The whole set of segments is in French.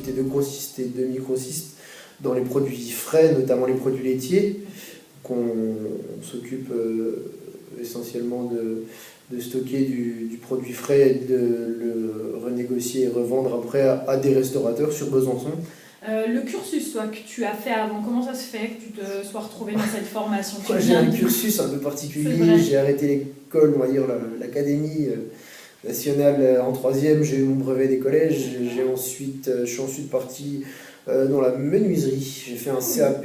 société de grossistes et de microsistes dans les produits frais, notamment les produits laitiers, qu'on s'occupe essentiellement de stocker du produit frais et de le renégocier et revendre après à des restaurateurs sur Besançon. Le cursus, toi, que tu as fait avant, comment ça se fait que tu te sois retrouvé dans cette formation? J'ai un cursus un peu particulier, j'ai arrêté l'école, on va dire l'académie nationale en 3e, j'ai eu mon brevet des collèges, je suis ensuite parti dans la menuiserie. J'ai fait un CAP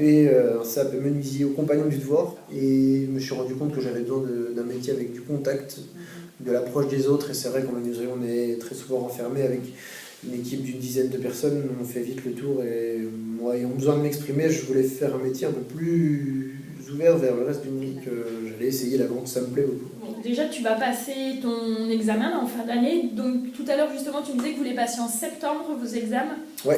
menuisier au Compagnon du Devoir et je me suis rendu compte que j'avais besoin d'un métier avec du contact, de l'approche des autres. Et c'est vrai qu'en menuiserie, on est très souvent renfermé avec une équipe d'une dizaine de personnes, on fait vite le tour. Et moi, ayant besoin de m'exprimer, je voulais faire un métier un peu plus ouvert vers le reste du monde, que j'allais essayer la vente, ça me plaît beaucoup. Bon, déjà, tu vas passer ton examen en fin d'année. Donc, tout à l'heure, justement, tu me disais que vous les passiez en septembre, vos examens. Ouais.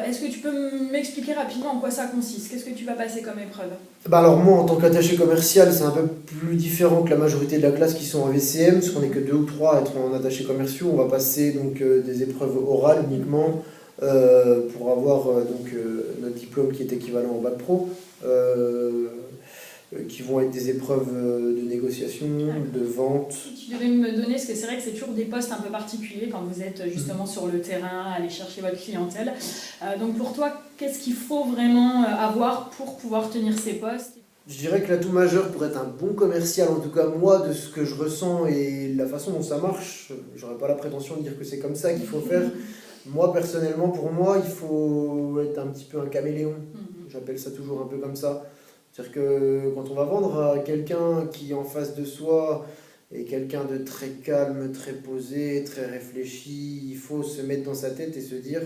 Est-ce que tu peux m'expliquer rapidement en quoi ça consiste? Qu'est-ce que tu vas passer comme épreuve? Alors moi, en tant qu'attaché commercial, c'est un peu plus différent que la majorité de la classe qui sont en VCM, parce qu'on n'est que 2 ou 3 à être en attaché commerciaux. On va passer donc des épreuves orales uniquement pour avoir notre diplôme qui est équivalent au bac pro, qui vont être des épreuves de négociation, de vente. Si tu devais me donner, parce que c'est vrai que c'est toujours des postes un peu particuliers quand vous êtes justement sur le terrain, aller chercher votre clientèle. Donc pour toi, qu'est-ce qu'il faut vraiment avoir pour pouvoir tenir ces postes? Je dirais que l'atout majeur pour être un bon commercial, en tout cas moi, de ce que je ressens et la façon dont ça marche, j'aurais pas la prétention de dire que c'est comme ça qu'il faut faire. Moi, personnellement, pour moi, il faut être un petit peu un caméléon. J'appelle ça toujours un peu comme ça. C'est-à-dire que quand on va vendre à quelqu'un qui en face de soi est quelqu'un de très calme, très posé, très réfléchi, il faut se mettre dans sa tête et se dire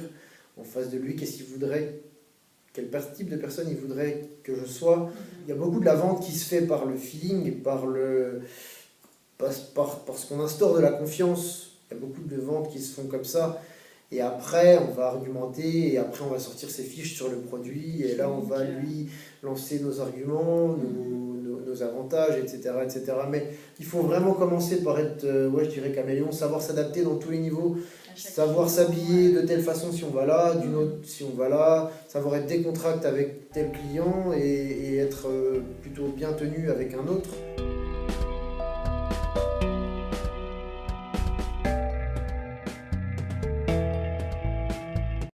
en face de lui qu'est-ce qu'il voudrait, quel type de personne il voudrait que je sois. Il y a beaucoup de la vente qui se fait par le feeling, par ce qu'on instaure de la confiance. Il y a beaucoup de ventes qui se font comme ça. Et après, on va argumenter et après, on va sortir ses fiches sur le produit. Et là, on va lui lancer nos arguments, nos avantages, etc., etc. Mais il faut vraiment commencer par être, je dirais caméléon, savoir s'adapter dans tous les niveaux, savoir s'habiller de telle façon si on va là, d'une autre si on va là, savoir être décontracté avec tel client et être plutôt bien tenu avec un autre.